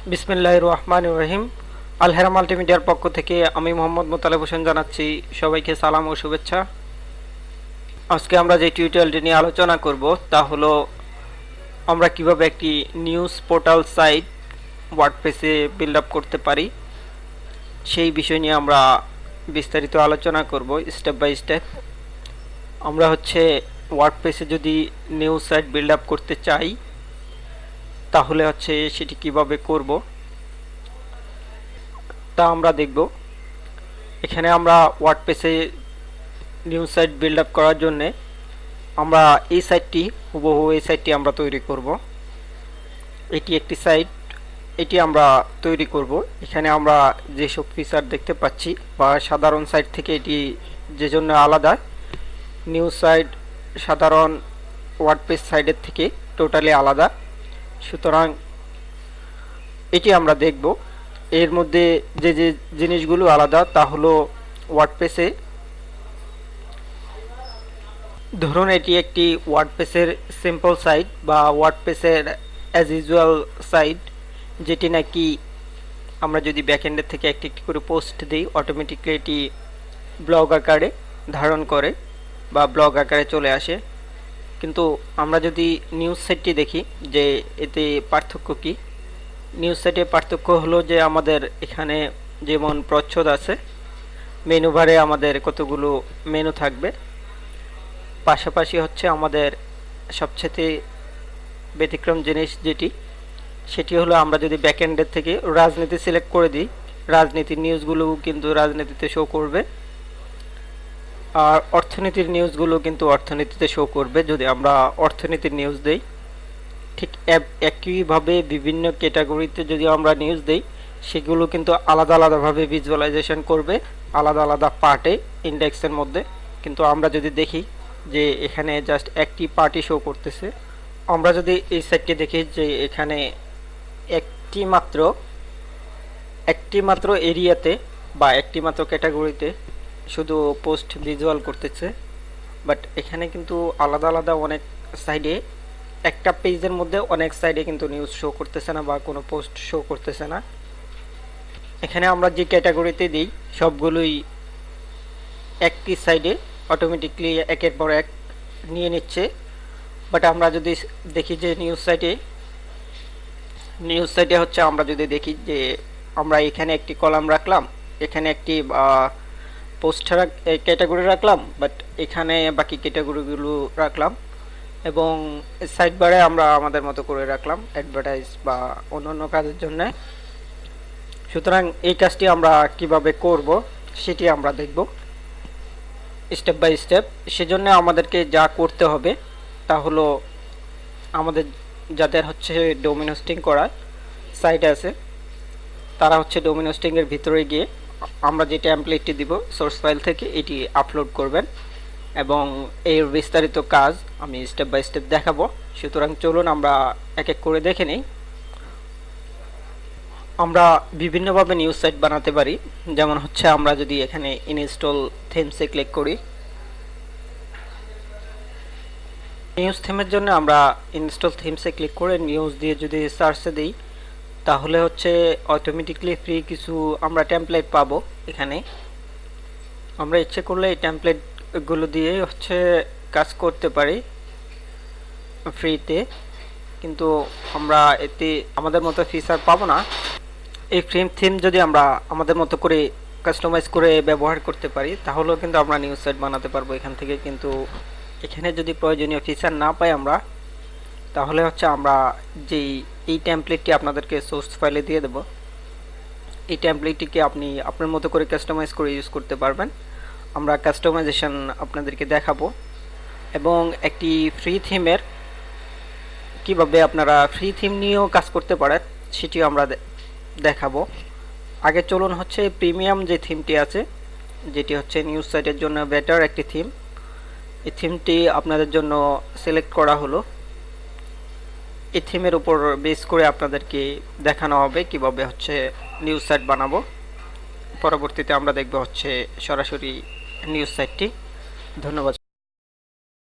বিসমিল্লাহির রহমানির রহিম। আল হেরা মাল্টিমিডিয়ার পক্ষ থেকে আমি মোহাম্মদ মোতালেব হোসেন জানাচ্ছি সবাইকে সালাম ও শুভেচ্ছা। আজকে আমরা যে টিউটোরিয়ালটি নিয়ে আলোচনা করব তা হলো আমরা কিভাবে একটি নিউজ পোর্টাল সাইট ওয়ার্ডপ্রেসে বিল্ড আপ করতে পারি সেই বিষয় নিয়ে আমরা বিস্তারিত আলোচনা করব স্টেপ বাই স্টেপ। আমরা ওয়ার্ডপ্রেসে যদি নিউজ সাইট বিল্ড আপ করতে চাই তাহলে সেটি কিভাবে করব তা আমরা দেখব। এখানে আমরা ওয়ার্ডপ্রেসে নিউজ সাইট বিল্ড আপ করার জন্য আমরা এই সাইটটি হুবহু এই সাইটটি আমরা তৈরি করব। এটি একটি সাইট, এটি আমরা তৈরি করব। এখানে আমরা যেসব ফিচার দেখতে পাচ্ছি বা সাধারণ সাইট থেকে এটি যে জন্য আলাদা, নিউজ সাইট সাধারণ ওয়ার্ডপ্রেস সাইটের থেকে টোটালি আলাদা। সুতরাং এটি আমরা দেখব। এর মধ্যে যে যে জিনিসগুলো আলাদা তা হলো ওয়ার্ডপ্রেসে, ধরুন এটি একটি ওয়ার্ডপ্রেসের সিম্পল সাইট বা ওয়ার্ডপ্রেসের অ্যাজ ইউজুয়াল সাইট, যেটি নাকি আমরা যদি ব্যাকএন্ডের থেকে একটি একটি করে পোস্ট দিই অটোমেটিকলি এটি ব্লগ আকারে ধারণ করে বা ব্লগ আকারে চলে আসে। কিন্তু আমরা যদি নিউজ সাইটটি দেখি যে এতে পার্থক্য কি। নিউজ সাইটের পার্থক্য হলো যে আমাদের এখানে যেমন প্রচ্ছদ আছে, মেনু বারে আমাদের কতগুলো মেনু থাকবে, পাশাপাশি আমাদের সবচেয়ে ব্যতিক্রম জিনিস সেটি হলো আমরা যদি ব্যাকএন্ডের থেকে রাজনীতি সিলেক্ট করে দিই, রাজনীতির নিউজগুলো কিন্তু রাজনীতিতে শো করবে, আর অর্থনীতির নিউজগুলো কিন্তু অর্থনীতিতে শো করবে যদি আমরা অর্থনীতির নিউজ দেই। ঠিক একইভাবে বিভিন্ন ক্যাটাগরিতে যদি আমরা নিউজ দেই সেগুলো কিন্তু আলাদা আলাদাভাবে ভিজুয়ালাইজেশন করবে আলাদা আলাদা পার্টে ইন্ডেক্সের মধ্যে। কিন্তু আমরা যদি দেখি যে এখানে জাস্ট একটি পার্টি শো করতেছে, আমরা যদি এই সাইটটি দেখি যে এখানে একটি মাত্র এরিয়াতে বা একটি মাত্র ক্যাটাগরিতে শুধু পোস্ট ভিজুয়াল করতেছে, বাট এখানে কিন্তু আলাদা আলাদা অনেক সাইডে, একটা পেজের মধ্যে অনেক সাইডে কিন্তু নিউজ শো করতেছে না বা কোনো পোস্ট শো করতেছে না। এখানে আমরা যে ক্যাটাগরিতে দিই সবগুলোই একটি সাইডে অটোমেটিকলি একের পর এক নিয়ে নিচ্ছে। বাট আমরা যদি দেখি যে নিউজ সাইটে আমরা যদি দেখি যে আমরা এখানে একটি কলাম রাখলাম, এখানে একটি পোস্ট ক্যাটাগরি রাখলাম, বাট এখানে বাকি ক্যাটাগরিগুলো রাখলাম এবং সাইড বারে আমরা আমাদের মতো করে রাখলাম অ্যাডভার্টাইজ বা অন্যান্য কাজের জন্য। সুতরাং এই কাজটি আমরা কিভাবে করব সেটি আমরা দেখব স্টেপ বাই স্টেপ। সেজন্য আমাদেরকে যা করতে হবে তা হলো আমাদের যাদের ডোমেইন হোস্টিং করা সাইট আছে তারা ডোমেইন হোস্টিংয়ের ভিতরে গিয়ে আমরা যে টেমপ্লেটটি দিব সোর্স ফাইল থেকে এটি আপলোড করবেন এবং এর বিস্তারিত কাজ আমি স্টেপ বাই স্টেপ দেখাবো। সুতরাং চলুন আমরা এক এক করে দেখে নিই। আমরা বিভিন্নভাবে নিউজ সাইট বানাতে পারি, যেমন আমরা যদি এখানে ইনস্টল থিমসে ক্লিক করি, নিউজ থিমের জন্য আমরা ইনস্টল থিমসে ক্লিক করে নিউজ দিয়ে যদি সার্চে দিই তাহলে অটোমেটিকলি ফ্রি কিছু আমরা টেমপ্লেট পাবো। এখানে আমরা ইচ্ছে করলে এই টেমপ্লেটগুলো দিয়ে কাজ করতে পারি ফ্রিতে, কিন্তু আমরা এতে আমাদের মতো ফিচার পাবো না। এই ফ্রি থিম যদি আমরা আমাদের মতো করে কাস্টমাইজ করে ব্যবহার করতে পারি তাহলেও কিন্তু আমরা নিউজ সাইট বানাতে পারবো এখান থেকে। কিন্তু এখানে যদি প্রয়োজনীয় ফিচার না পাই আমরা, তাহলে আমরা যেই এই টেমপ্লেটটি আপনাদেরকে সোর্স ফাইলে দিয়ে দেব, এই টেমপ্লেটটিকে আপনি আপনার মতো করে কাস্টমাইজ করে ইউজ করতে পারবেন। আমরা কাস্টমাইজেশন আপনাদেরকে দেখাবো এবং একটি ফ্রি থিমের কিভাবে আপনারা ফ্রি থিম নিয়েও কাজ করতে পারেন সেটিও আমরা দেখাবো। আগে চলুন প্রিমিয়াম যে থিমটি আছে, যেটি নিউজ সাইটের জন্য বেটার একটি থিম, এই থিমটি আপনাদের জন্য সিলেক্ট করা হলো। এই থিমের উপর বেস করে আপনাদেরকে দেখানো হবে কিভাবে নিউজ সাইট বানাবো। পরবর্তীতে আমরা দেখব সরাসরি নিউজ সাইটটি। ধন্যবাদ।